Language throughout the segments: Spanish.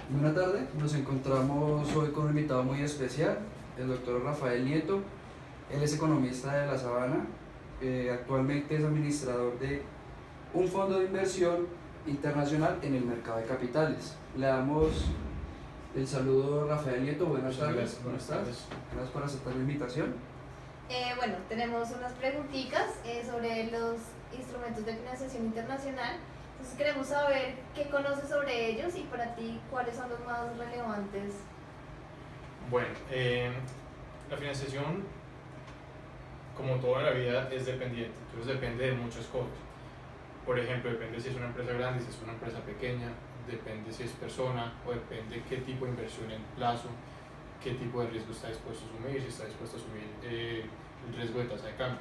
Buenas tardes, nos encontramos hoy con un invitado muy especial, el doctor Rafael Nieto. Él es economista de La Sabana, actualmente es administrador de un fondo de inversión internacional en el mercado de capitales. Le damos el saludo a Rafael Nieto, buenas tardes. ¿Cómo estás? Gracias por aceptar la invitación. Bueno, tenemos unas preguntitas sobre los instrumentos de financiación internacional. Entonces queremos saber qué conoces sobre ellos y para ti cuáles son los más relevantes. Bueno, la financiación, como todo en la vida, es dependiente, entonces depende de muchas cosas. Por ejemplo, depende si es una empresa grande, si es una empresa pequeña, depende si es persona o depende qué tipo de inversión en plazo, qué tipo de riesgo está dispuesto a asumir, si está dispuesto a asumir el riesgo de tasa de cambio.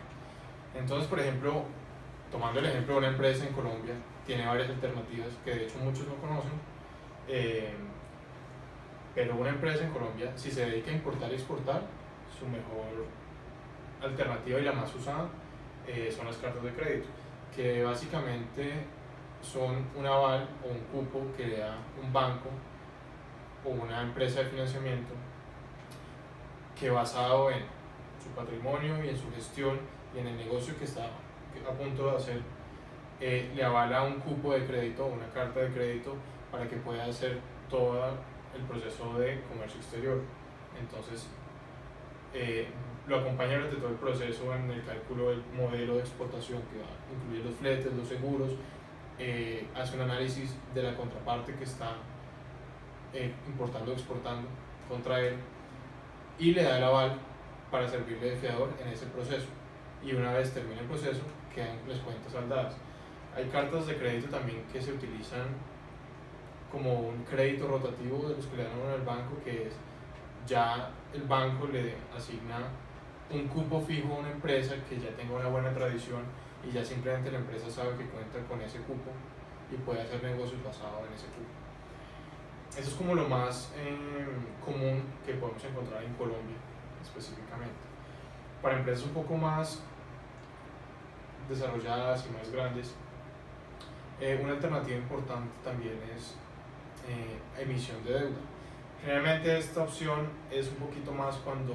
Entonces, por ejemplo, tomando el ejemplo de una empresa en Colombia, tiene varias alternativas que de hecho muchos no conocen, pero una empresa en Colombia, si se dedica a importar y exportar, su mejor alternativa y la más usada son las cartas de crédito, que básicamente son un aval o un cupo que le da un banco o una empresa de financiamiento que, basado en su patrimonio y en su gestión y en el negocio que está a punto de hacer, le avala un cupo de crédito o una carta de crédito para que pueda hacer todo el proceso de comercio exterior. Entonces, lo acompaña durante todo el proceso en el cálculo del modelo de exportación, que va a incluir los fletes, los seguros, hace un análisis de la contraparte que está importando o exportando contra él y le da el aval para servirle de fiador en ese proceso. Y una vez termine el proceso, quedan las cuentas saldadas. Hay cartas de crédito también que se utilizan como un crédito rotativo de los que le dan a uno en el banco, que es ya el banco le asigna un cupo fijo a una empresa que ya tenga una buena tradición y ya simplemente la empresa sabe que cuenta con ese cupo y puede hacer negocios basados en ese cupo. Eso es como lo más común que podemos encontrar en Colombia específicamente. Para empresas un poco más desarrolladas y más grandes, una alternativa importante también es emisión de deuda. Generalmente esta opción es un poquito más cuando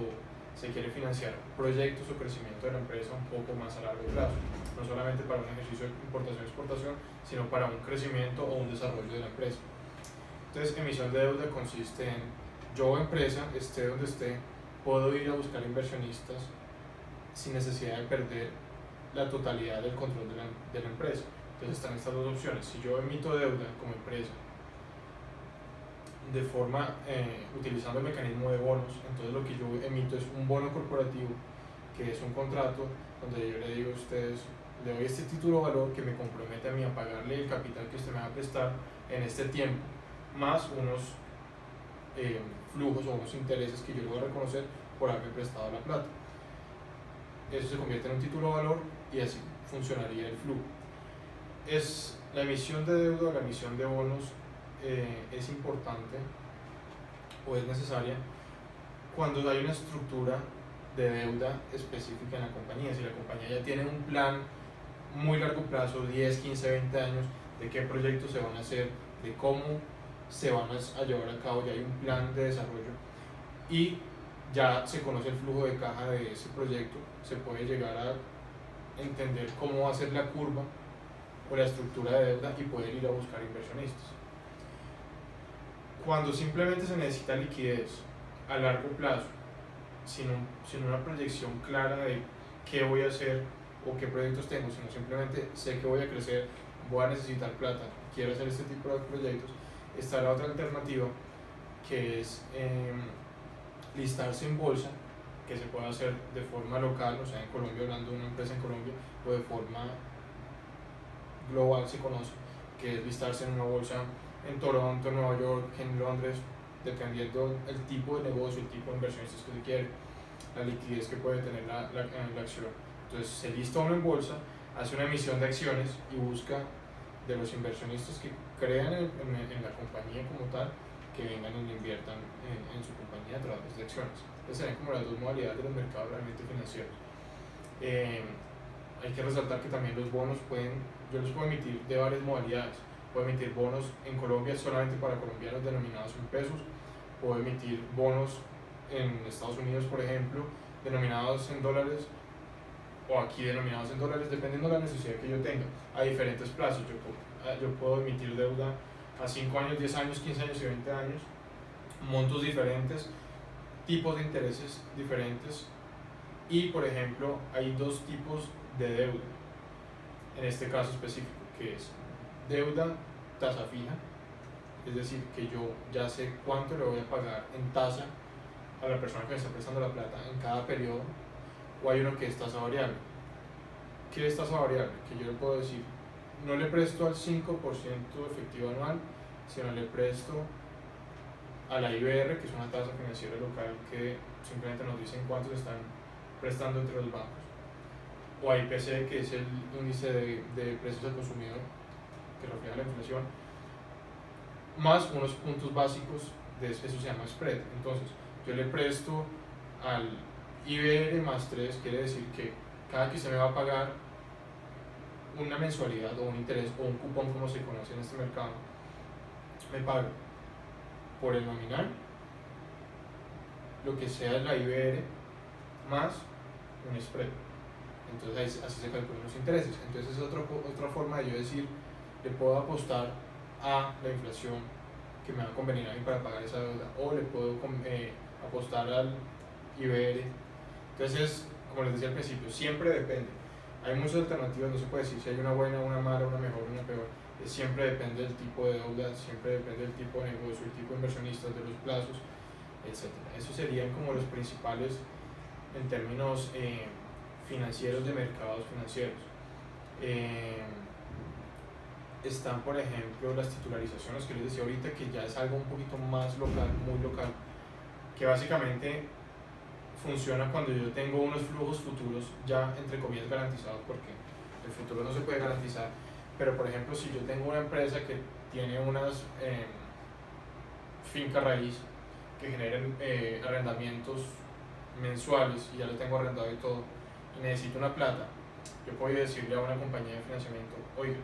se quiere financiar proyectos o crecimiento de la empresa un poco más a largo plazo, no solamente para un ejercicio de importación y exportación, sino para un crecimiento o un desarrollo de la empresa. Entonces, emisión de deuda consiste en: yo, empresa, esté donde esté, puedo ir a buscar inversionistas sin necesidad de perder la totalidad del control de la empresa. Entonces están estas dos opciones: si yo emito deuda como empresa de forma utilizando el mecanismo de bonos, entonces lo que yo emito es un bono corporativo, que es un contrato donde yo le digo a ustedes, le doy este título de valor que me compromete a mí a pagarle el capital que usted me va a prestar en este tiempo, más unos flujos o unos intereses que yo le voy a reconocer por haberme prestado la plata. Eso se convierte en un título de valor y así funcionaría el flujo. Es la emisión de deuda, la emisión de bonos es importante o es necesaria cuando hay una estructura de deuda específica en la compañía. Si la compañía ya tiene un plan muy largo plazo, 10, 15, 20 años, de qué proyectos se van a hacer, de cómo se van a llevar a cabo, ya hay un plan de desarrollo y ya se conoce el flujo de caja de ese proyecto, se puede llegar a entender cómo va a ser la curva o la estructura de deuda y poder ir a buscar inversionistas. Cuando simplemente se necesita liquidez a largo plazo, sin una proyección clara de qué voy a hacer o qué proyectos tengo, sino simplemente sé que voy a crecer, voy a necesitar plata, quiero hacer este tipo de proyectos, está la otra alternativa, que es listarse en bolsa, que se puede hacer de forma local, o sea, en Colombia, hablando de una empresa en Colombia, o de forma global se conoce, que es listarse en una bolsa en Toronto, en Nueva York, en Londres, dependiendo el tipo de negocio, el tipo de inversionistas que se quiere, la liquidez que puede tener la acción. Entonces se lista uno en bolsa, hace una emisión de acciones y busca de los inversionistas que crean en la compañía como tal, que vengan y inviertan en su compañía a través de acciones. Entonces serían como las dos modalidades de los mercados realmente financieros. Hay que resaltar que también los bonos yo los puedo emitir de varias modalidades. puedo emitir bonos en Colombia solamente para colombianos denominados en pesos, puedo emitir bonos en Estados Unidos, por ejemplo, denominados en dólares, o aquí denominados en dólares, dependiendo de la necesidad que yo tenga, a diferentes plazos. Yo puedo emitir deuda a 5 años, 10 años, 15 años y 20 años, montos diferentes, tipos de intereses diferentes, y por ejemplo hay dos tipos de deuda en este caso específico, que es deuda tasa fija, es decir, que yo ya sé cuánto le voy a pagar en tasa a la persona que me está prestando la plata en cada periodo, o hay uno que es tasa variable. ¿Qué es tasa variable? Que yo le puedo decir, no le presto al 5% efectivo anual, sino le presto a la IBR, que es una tasa financiera local que simplemente nos dicen cuántos están prestando entre los bancos, o a IPC, que es el índice de precios al consumidor, que refleja la inflación, más unos puntos básicos, eso se llama spread. Entonces, yo le presto al IBR más 3, quiere decir que cada que usted me va a pagar una mensualidad o un interés o un cupón, como se conoce en este mercado, me paga por el nominal, lo que sea la IBR, más un spread. Entonces así se calculan los intereses. Entonces es otra forma de yo decir, le puedo apostar a la inflación que me va a convenir a mí para pagar esa deuda, o le puedo apostar al IBR. Entonces, como les decía al principio, siempre depende. Hay muchas alternativas, no se puede decir si hay una buena, una mala, una mejor, una peor. Siempre depende del tipo de deuda, siempre depende del tipo de negocio, el tipo de inversionistas, de los plazos, etc. Esos serían como los principales en términos financieros, de mercados financieros. Están, por ejemplo, las titularizaciones que les decía ahorita, que ya es algo un poquito más local, muy local, que básicamente funciona cuando yo tengo unos flujos futuros ya entre comillas garantizados, porque el futuro no se puede garantizar, pero por ejemplo si yo tengo una empresa que tiene unas finca raíz que generen arrendamientos mensuales y ya lo tengo arrendado y todo, y necesito una plata, yo puedo decirle a una compañía de financiamiento, oiga,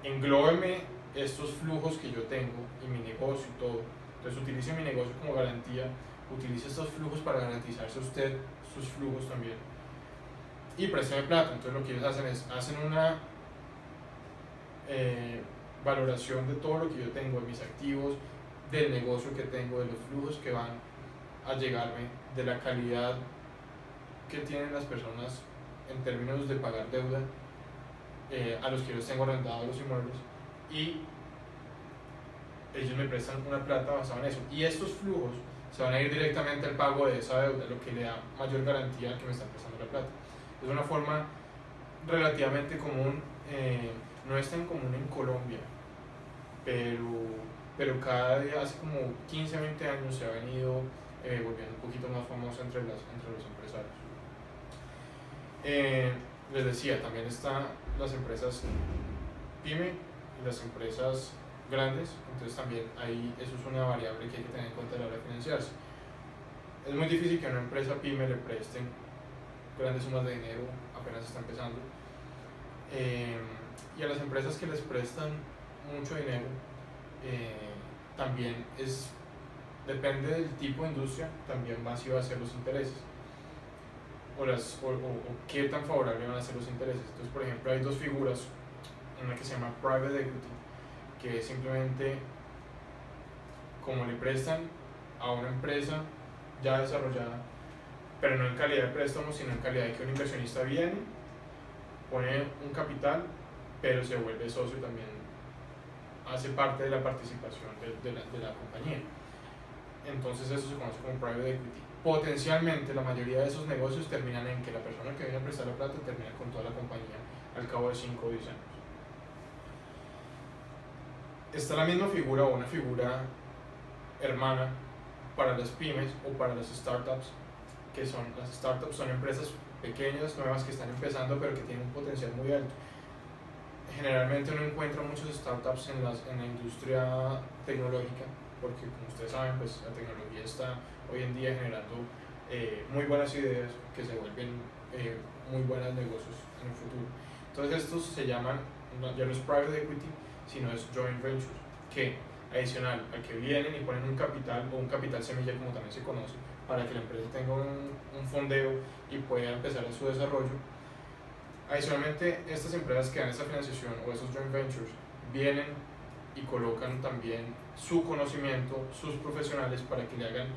englóbeme estos flujos que yo tengo y mi negocio y todo, entonces utilice mi negocio como garantía, utilice estos flujos para garantizarse usted sus flujos también y présteme plata. Entonces lo que ellos hacen es, hacen una valoración de todo lo que yo tengo, de mis activos, del negocio que tengo, de los flujos que van a llegarme, de la calidad que tienen las personas en términos de pagar deuda a los que yo les tengo arrendados los inmuebles, y ellos me prestan una plata basada en eso, y estos flujos se van a ir directamente al pago de esa deuda, lo que le da mayor garantía al que me está prestando la plata. Es una forma relativamente común, no es tan común en Colombia, pero cada día, hace como 15 a 20 años, se ha venido volviendo un poquito más famosa entre los empresarios. Les decía, también están las empresas pyme y las empresas grandes, entonces también ahí eso es una variable que hay que tener en cuenta a la hora de financiarse. Es muy difícil que a una empresa pyme le presten grandes sumas de dinero apenas está empezando, y a las empresas que les prestan mucho dinero también depende del tipo de industria, también si va a ser los intereses o qué tan favorable van a ser los intereses. Entonces, por ejemplo, hay dos figuras, una que se llama private equity, que es simplemente como le prestan a una empresa ya desarrollada, pero no en calidad de préstamo, sino en calidad de que un inversionista viene, pone un capital, pero se vuelve socio también, hace parte de la participación de la compañía. Entonces eso se conoce como private equity. Potencialmente la mayoría de esos negocios terminan en que la persona que viene a prestar la plata termina con toda la compañía al cabo de 5 o 10 años. Está la misma figura o una figura hermana para las pymes o para las startups, que son las startups, son empresas pequeñas, nuevas, que están empezando pero que tienen un potencial muy alto. Generalmente uno encuentra muchos startups en la industria tecnológica, porque como ustedes saben, pues la tecnología está hoy en día generando muy buenas ideas que se vuelven muy buenos negocios en el futuro. Entonces estos se llaman, ya no es private equity, sino es joint ventures, que adicional al que vienen y ponen un capital o un capital semilla como también se conoce, para que la empresa tenga un fondeo y pueda empezar en su desarrollo. Adicionalmente, estas empresas que dan esta financiación o esos joint ventures vienen y colocan también su conocimiento, sus profesionales para que le hagan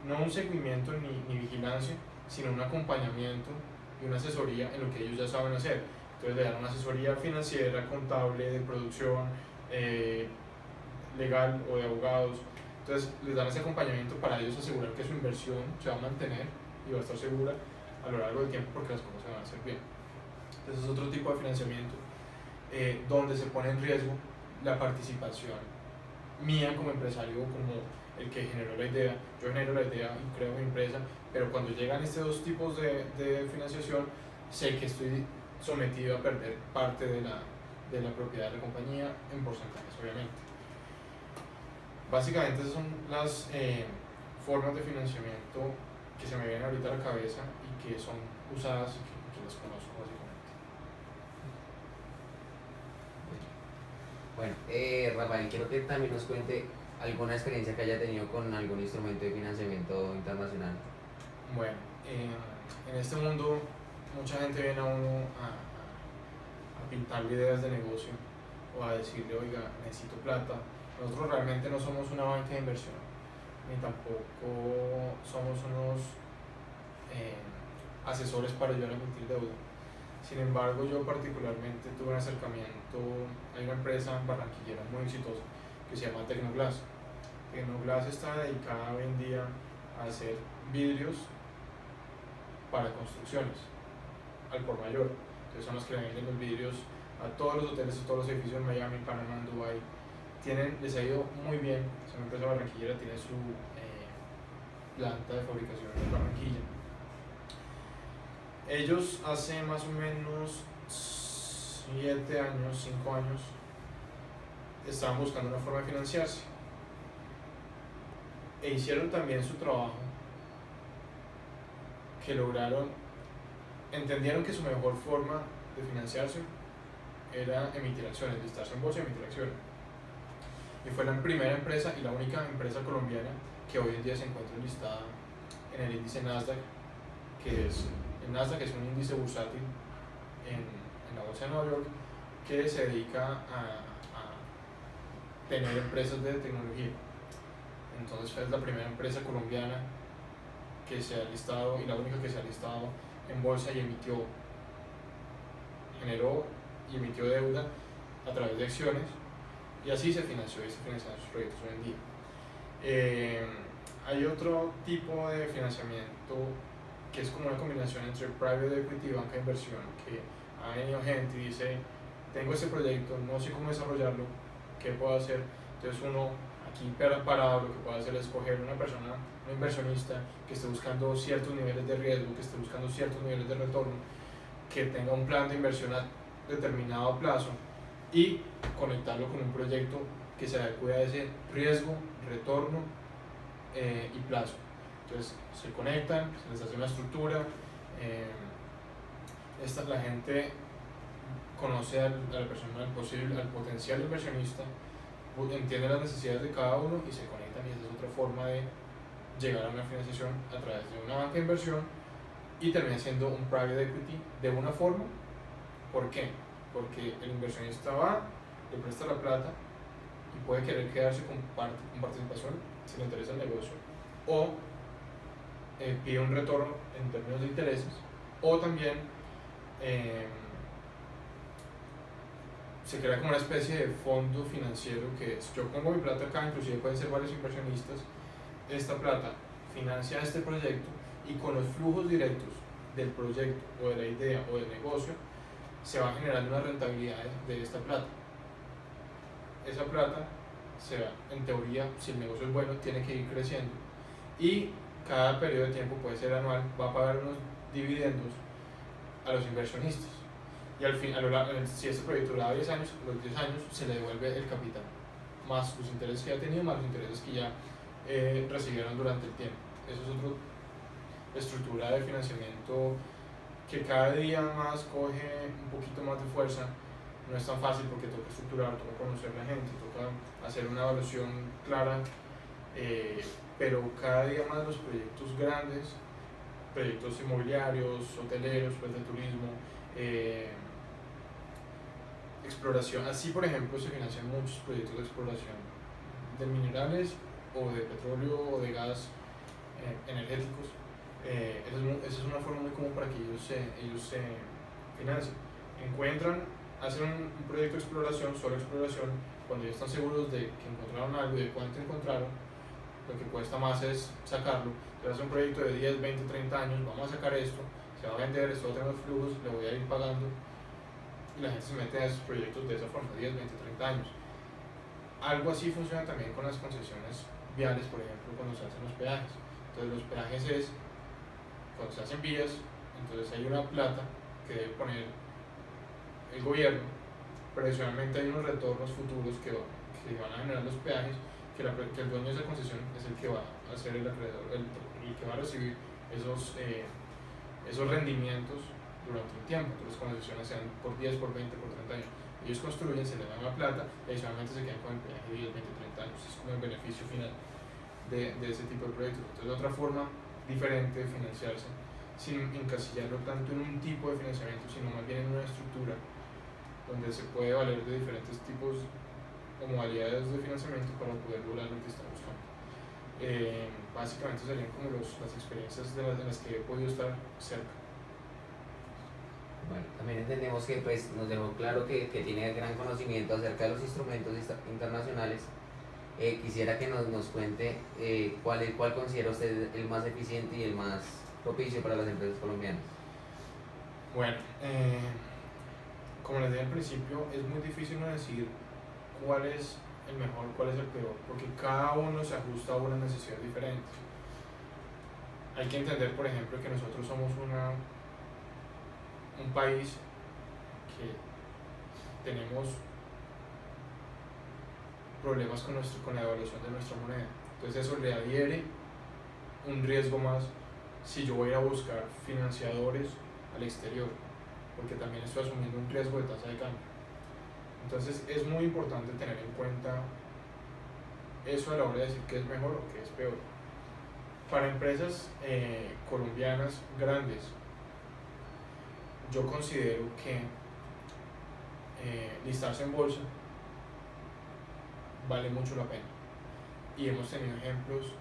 no un seguimiento ni vigilancia, sino un acompañamiento y una asesoría en lo que ellos ya saben hacer. Entonces le dan una asesoría financiera, contable, de producción, legal o de abogados. Entonces les dan ese acompañamiento para ellos asegurar que su inversión se va a mantener y va a estar segura a lo largo del tiempo porque las cosas se van a hacer bien. Entonces es otro tipo de financiamiento donde se pone en riesgo la participación mía como empresario, como el que generó la idea. Yo genero la idea y creo mi empresa, pero cuando llegan estos dos tipos de financiación, sé que estoy sometido a perder parte de la propiedad de la compañía en porcentajes, obviamente. Básicamente esas son las formas de financiamiento que se me vienen ahorita a la cabeza y que son usadas y que las conozco básicamente. Bueno, Rafael, quiero que también nos cuente alguna experiencia que haya tenido con algún instrumento de financiamiento internacional. Bueno, en este mundo mucha gente viene a uno a pintarle ideas de negocio o a decirle, oiga, necesito plata. Nosotros realmente no somos una banca de inversión, ni tampoco somos unos asesores para ayudar a emitir deuda. Sin embargo, yo particularmente tuve un acercamiento a una empresa barranquillera muy exitosa que se llama Tecnoglass. Tecnoglass está dedicada hoy en día a hacer vidrios para construcciones al por mayor. Entonces son los que le venden los vidrios a todos los hoteles, a todos los edificios en Miami, Panamá, Dubái. Les ha ido muy bien. Es una empresa barranquillera, tiene su planta de fabricación en Barranquilla. Ellos hace más o menos 7 años, 5 años, estaban buscando una forma de financiarse e hicieron también su trabajo, que entendieron que su mejor forma de financiarse era emitir acciones, listarse en bolsa y emitir acciones. Y fue la primera empresa y la única empresa colombiana que hoy en día se encuentra listada en el índice Nasdaq, el Nasdaq es un índice bursátil en la bolsa de Nueva York que se dedica a tener empresas de tecnología. Entonces fue la primera empresa colombiana que se ha listado y la única que se ha listado en bolsa y generó y emitió deuda a través de acciones, y así se financió y se financian sus proyectos hoy en día. Hay otro tipo de financiamiento que es como una combinación entre private equity y banca de inversión, que ha venido gente y dice, tengo este proyecto, no sé cómo desarrollarlo, ¿qué puedo hacer? Entonces uno aquí parado lo que puede hacer es escoger una persona, un inversionista que esté buscando ciertos niveles de riesgo, que esté buscando ciertos niveles de retorno, que tenga un plan de inversión a determinado plazo y conectarlo con un proyecto que se adecue a ese riesgo, retorno y plazo. Entonces se conectan, se les hace una estructura, la gente conoce a la persona, al potencial inversionista, entiende las necesidades de cada uno y se conectan, y esa es otra forma de llegar a una financiación a través de una banca de inversión y termina siendo un private equity de una forma. ¿Por qué? Porque el inversionista va, le presta la plata y puede querer quedarse con participación si le interesa el negocio, o pide un retorno en términos de intereses, o también se crea como una especie de fondo financiero que es, yo pongo mi plata acá, inclusive pueden ser varios inversionistas, esta plata financia este proyecto y con los flujos directos del proyecto o de la idea o del negocio se va generando una rentabilidad de esta plata. Esa plata en teoría, si el negocio es bueno, tiene que ir creciendo y cada periodo de tiempo, puede ser anual, va a pagar unos dividendos a los inversionistas. Y al fin, si este proyecto dura 10 años, a los 10 años se le devuelve el capital, más los intereses que ha tenido, más los intereses que ya recibieron durante el tiempo. Eso es otra estructura de financiamiento que cada día más coge un poquito más de fuerza, no es tan fácil porque toca estructurar, toca conocer a la gente, toca hacer una evaluación clara, pero cada día más los proyectos grandes, proyectos inmobiliarios, hoteleros, pues de turismo, exploración, así por ejemplo se financian muchos proyectos de exploración de minerales o de petróleo o de gas energéticos. Esa es una forma muy común para que ellos se financien. Hacen un proyecto de exploración, solo exploración, cuando ya están seguros de que encontraron algo y de cuánto encontraron, lo que cuesta más es sacarlo. Se hace un proyecto de 10, 20, 30 años, vamos a sacar esto, se va a vender, esto va a tener los flujos, le voy a ir pagando, y la gente se mete a esos proyectos de esa forma, 10, 20, 30 años. Algo así funciona también con las concesiones viales, por ejemplo, cuando se hacen los peajes. Entonces los peajes es, cuando se hacen vías, entonces hay una plata que debe poner el gobierno, pero adicionalmente hay unos retornos futuros que van a generar los peajes, que el dueño de esa concesión es el que va a ser el acreedor, el que va a recibir esos rendimientos durante un tiempo. Entonces las concesiones sean por 10, por 20, por 30 años. Ellos construyen, se le dan la plata y adicionalmente se quedan con el peaje 10, 20, 30 años. Es como el beneficio final de ese tipo de proyectos. Entonces otra forma diferente de financiarse, sin encasillarlo tanto en un tipo de financiamiento, sino más bien en una estructura donde se puede valer de diferentes tipos o modalidades de financiamiento para poder lograr lo que está buscando. Básicamente serían como las experiencias de las que he podido estar cerca. Bueno, también entendemos que pues, nos dejó claro que tiene gran conocimiento acerca de los instrumentos internacionales. Quisiera que nos cuente cuál considera usted el más eficiente y el más propicio para las empresas colombianas. Bueno, como les dije al principio, es muy difícil no decir cuál es el mejor, cuál es el peor, porque cada uno se ajusta a una necesidad diferente. Hay que entender, por ejemplo, que nosotros somos un país que tenemos problemas con la evaluación de nuestra moneda. Entonces eso le adhiere un riesgo más si yo voy a buscar financiadores al exterior, porque también estoy asumiendo un riesgo de tasa de cambio. Entonces es muy importante tener en cuenta eso a la hora de decir qué es mejor o qué es peor. Para empresas colombianas grandes, yo considero que listarse en bolsa vale mucho la pena. Y hemos tenido ejemplos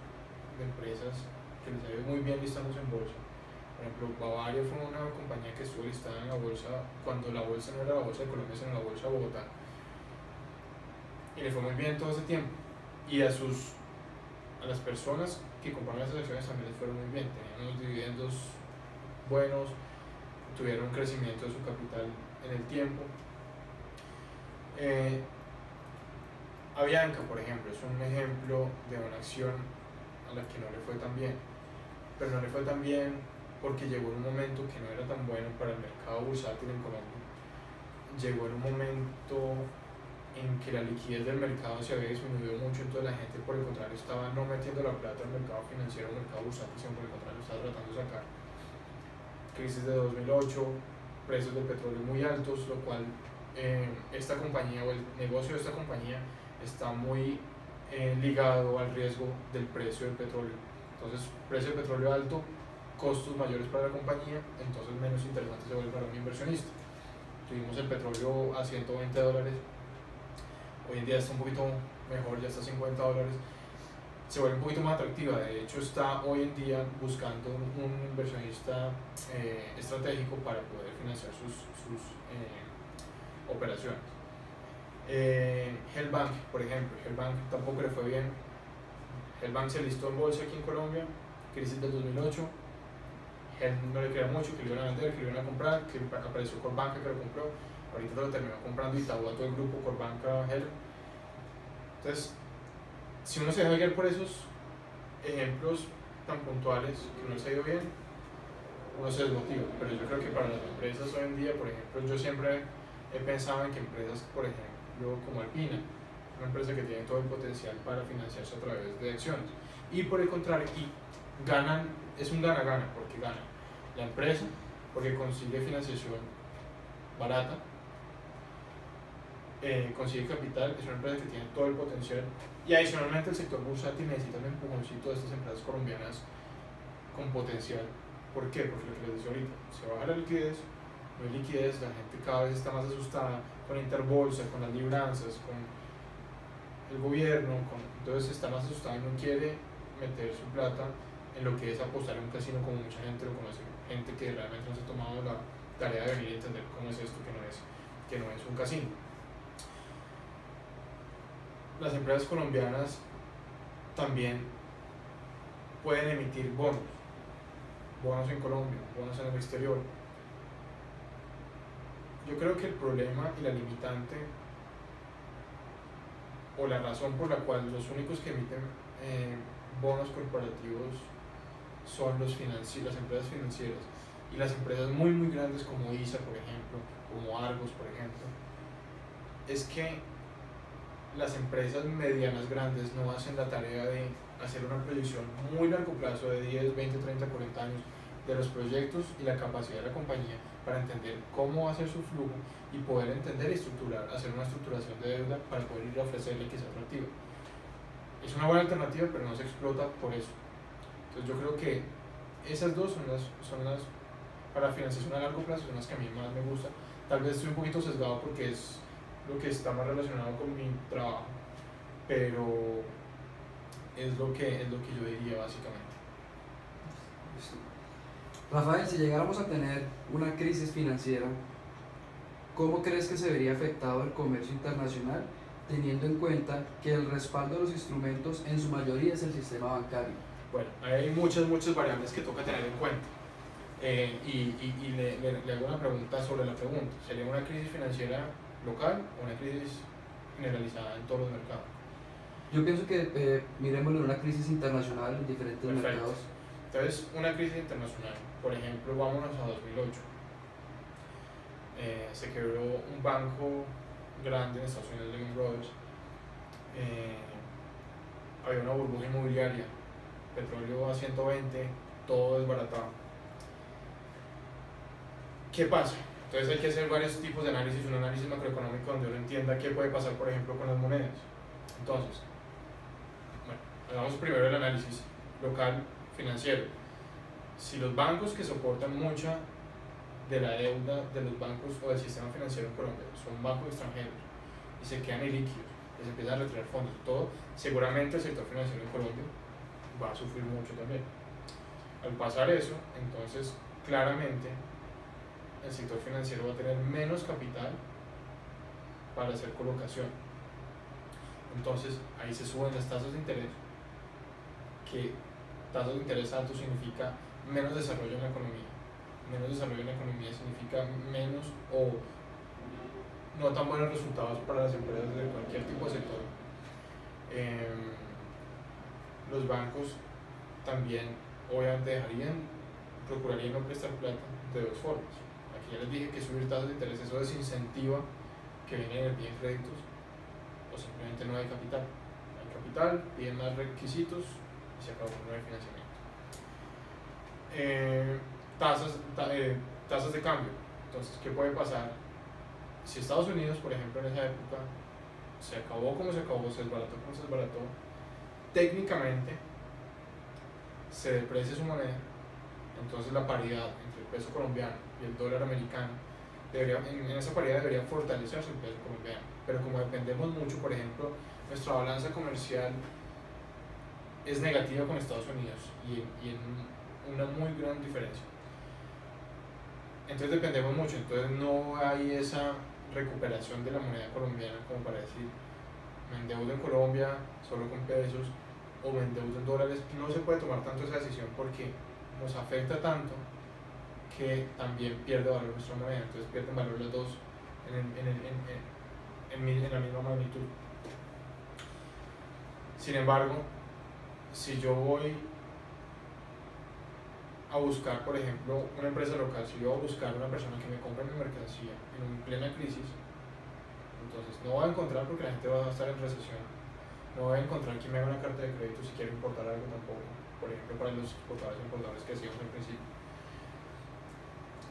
de empresas que les ha ido muy bien listándose en bolsa. Por ejemplo, Bavaria fue una compañía que estuvo listada en la bolsa cuando la bolsa no era la bolsa de Colombia, sino la bolsa de Bogotá. Y le fue muy bien todo ese tiempo. Y a las personas que compraron esas acciones también les fueron muy bien. Tenían unos dividendos buenos, tuvieron un crecimiento de su capital en el tiempo. Avianca, por ejemplo, es un ejemplo de una acción a la que no le fue tan bien, pero no le fue tan bien porque llegó en un momento que no era tan bueno para el mercado bursátil en Colombia. Llegó en un momento en que la liquidez del mercado se había disminuido mucho, entonces la gente por el contrario estaba no metiendo la plata al mercado financiero, al mercado bursátil, sino por el contrario estaba tratando de sacar. Crisis de 2008, precios del petróleo muy altos, lo cual esta compañía o el negocio de esta compañía está muy ligado al riesgo del precio del petróleo. Entonces, precio del petróleo alto, costos mayores para la compañía, entonces menos interesante se vuelve para un inversionista. Tuvimos el petróleo a $120, hoy en día está un poquito mejor, ya está a $50, se vuelve un poquito más atractiva. De hecho, está hoy en día buscando un inversionista estratégico para poder financiar sus operaciones. Hellbank, por ejemplo, Hellbank tampoco le fue bien. Hellbank se listó en bolsa aquí en Colombia, crisis del 2008. Hell no le creía mucho, que lo iban a vender, que lo iban a comprar, que apareció Corbanca que lo compró. Ahorita lo terminó comprando Itaú a todo el grupo Corbanca Hell. Entonces, si uno se deja guiar por esos ejemplos tan puntuales que no se ha ido bien, uno se desmotiva. Pero yo creo que para las empresas hoy en día, por ejemplo, yo siempre he pensado en que empresas, por ejemplo, como Alpina, una empresa que tiene todo el potencial para financiarse a través de acciones. Y por el contrario, ganan, es un gana-gana, porque gana la empresa, porque consigue financiación barata, consigue capital, es una empresa que tiene todo el potencial, y adicionalmente el sector bursátil necesita un empujoncito de estas empresas colombianas con potencial. ¿Por qué? Porque lo que les decía ahorita, se baja la liquidez, no hay liquidez, la gente cada vez está más asustada con Interbolsa, con las libranzas, con el gobierno, entonces está más asustada y no quiere meter su plata en lo que es apostar en un casino, como mucha gente lo conoce, gente que realmente no se ha tomado la tarea de venir a entender cómo es esto, que no es un casino. Las empresas colombianas también pueden emitir bonos en Colombia, bonos en el exterior. Yo creo que el problema y la limitante, o la razón por la cual los únicos que emiten bonos corporativos son las empresas financieras, y las empresas muy muy grandes como ISA, por ejemplo, como Argos, por ejemplo, es que las empresas medianas grandes no hacen la tarea de hacer una proyección muy largo plazo de 10, 20, 30, 40 años de los proyectos y la capacidad de la compañía para entender cómo va a ser su flujo y poder entender y estructurar, hacer una estructuración de deuda para poder ir a ofrecerle que sea atractiva. Es una buena alternativa, pero no se explota por eso. Entonces yo creo que esas dos son las para financiación a largo plazo, son las que a mí más me gustan. Tal vez estoy un poquito sesgado porque es lo que está más relacionado con mi trabajo, pero es lo que yo diría básicamente. Listo. Rafael, si llegáramos a tener una crisis financiera, ¿cómo crees que se vería afectado el comercio internacional, teniendo en cuenta que el respaldo de los instrumentos en su mayoría es el sistema bancario? Bueno, hay muchas variables que toca tener en cuenta. Y le hago una pregunta sobre la pregunta. ¿Sería una crisis financiera local o una crisis generalizada en todos los mercados? Yo pienso que miremoslo en una crisis internacional en diferentes Perfecto. mercados. Entonces, una crisis internacional, por ejemplo, vámonos a 2008. Se quebró un banco grande en Estados Unidos, Lehman Brothers. Había una burbuja inmobiliaria, petróleo a 120, todo desbaratado. ¿Qué pasa? Entonces hay que hacer varios tipos de análisis, un análisis macroeconómico donde uno entienda qué puede pasar, por ejemplo, con las monedas. Entonces, bueno, hagamos primero el análisis local financiero. Si los bancos que soportan mucha de la deuda de los bancos o del sistema financiero en Colombia son bancos extranjeros y se quedan ilíquidos, y se empiezan a retirar fondos y todo, seguramente el sector financiero en Colombia va a sufrir mucho también. Al pasar eso, entonces claramente el sector financiero va a tener menos capital para hacer colocación. Entonces ahí se suben las tasas de interés, que tasas de interés altos significa menos desarrollo en la economía. Menos desarrollo en la economía significa menos o no tan buenos resultados para las empresas de cualquier tipo de sector. Los bancos también obviamente procurarían no prestar plata de dos formas. Aquí ya les dije que subir tasas de interés, eso desincentiva que vienen bien créditos, o simplemente no hay capital. No hay capital, piden más requisitos y se acabó, no hay financiamiento. Tasas de cambio. Entonces, ¿qué puede pasar? Si Estados Unidos, por ejemplo, en esa época se acabó como se acabó, se desbarató como se desbarató, técnicamente se deprecia su moneda, entonces la paridad entre el peso colombiano y el dólar americano, en esa paridad debería fortalecerse el peso colombiano, pero como dependemos mucho, por ejemplo, nuestra balanza comercial es negativa con Estados Unidos y en una muy gran diferencia. Entonces dependemos mucho, entonces no hay esa recuperación de la moneda colombiana como para decir, me endeudo en Colombia solo con pesos o me endeudo en dólares. No se puede tomar tanto esa decisión porque nos afecta tanto que también pierde valor nuestra moneda, entonces pierden valor las dos en la misma magnitud. Sin embargo, si yo voy a buscar, por ejemplo, una empresa local, si yo voy a buscar una persona que me compre mi mercancía en plena crisis, entonces no voy a encontrar, porque la gente va a estar en recesión, no voy a encontrar quien me haga una carta de crédito si quiero importar algo tampoco, por ejemplo, para los exportadores e importadores que decíamos al principio.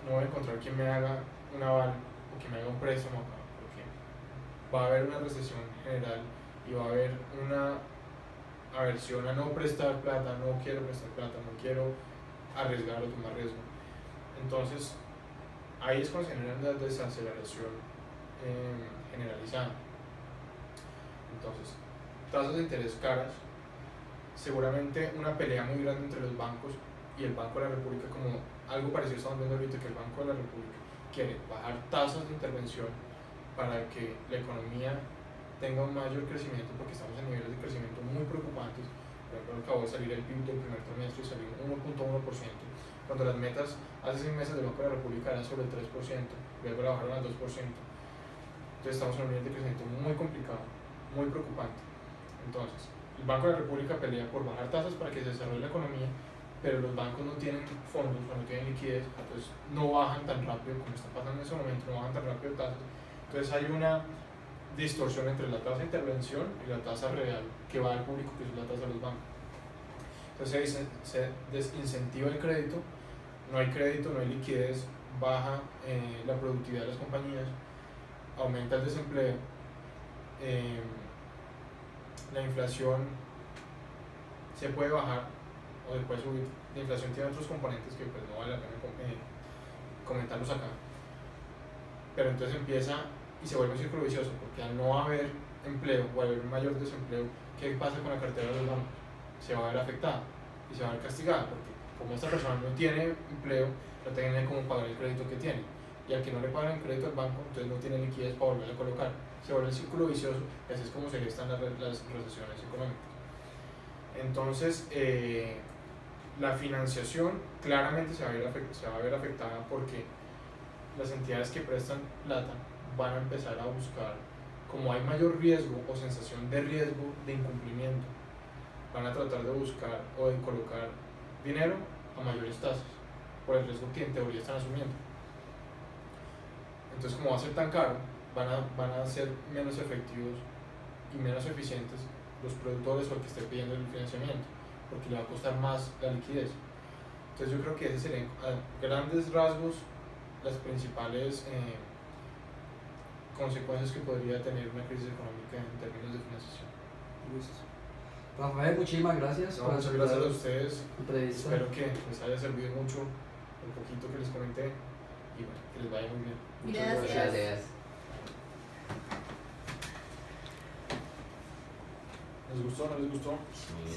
No voy a encontrar quien me haga un aval o quien me haga un préstamo acá, porque va a haber una recesión general y va a haber una aversión a no prestar plata, no quiero prestar plata, no quiero arriesgar o tomar riesgo. Entonces, ahí es cuando se genera la desaceleración generalizada. Entonces, tasas de interés caras, seguramente una pelea muy grande entre los bancos y el Banco de la República, como algo parecido estamos viendo ahorita, que el Banco de la República quiere bajar tasas de intervención para que la economía tenga un mayor crecimiento, porque estamos en niveles de crecimiento muy preocupantes. Por ejemplo, acabó de salir el PIB del primer trimestre y salió 1.1%, cuando las metas hace 6 meses del Banco de la República eran sobre el 3%, luego la bajaron al 2%. Entonces estamos en un nivel de crecimiento muy complicado, muy preocupante. Entonces, el Banco de la República pelea por bajar tasas para que se desarrolle la economía, pero los bancos no tienen fondos, no tienen liquidez, entonces no bajan tan rápido como está pasando en ese momento, no bajan tan rápido tasas. Entonces hay una distorsión entre la tasa de intervención y la tasa real que va al público, que es la tasa de los bancos. Entonces se desincentiva el crédito, no hay crédito, no hay liquidez, baja la productividad de las compañías, aumenta el desempleo, la inflación se puede bajar o se puede subir. La inflación tiene otros componentes que pues no vale la pena comentarlos acá, pero entonces empieza y se vuelve un círculo vicioso, porque al no haber empleo o al haber un mayor desempleo, ¿qué pasa con la cartera de los bancos? Se va a ver afectada y se va a ver castigada, porque como esta persona no tiene empleo, no tiene cómo pagar el crédito que tiene, y al que no le pagan el crédito al banco, entonces no tiene liquidez para volver a colocar. Se vuelve el círculo vicioso, y así es como se gestan las recesiones económicas. Entonces, la financiación claramente se va a ver afectada, porque las entidades que prestan plata van a empezar a buscar, como hay mayor riesgo o sensación de riesgo de incumplimiento, van a tratar de buscar o de colocar dinero a mayores tasas por el riesgo que en teoría están asumiendo. Entonces, como va a ser tan caro, van a ser menos efectivos y menos eficientes los productores o el que esté pidiendo el financiamiento, porque le va a costar más la liquidez. Entonces yo creo que ese serían a grandes rasgos las principales consecuencias que podría tener una crisis económica en términos de financiación. Listo. Rafael, muchísimas gracias por Muchas gracias a ustedes. Entrevista. Espero que les haya servido mucho el poquito que les comenté y bueno, que les vaya muy bien. Muchas Gracias. Gracias. ¿Les gustó o no les gustó? Muy bien.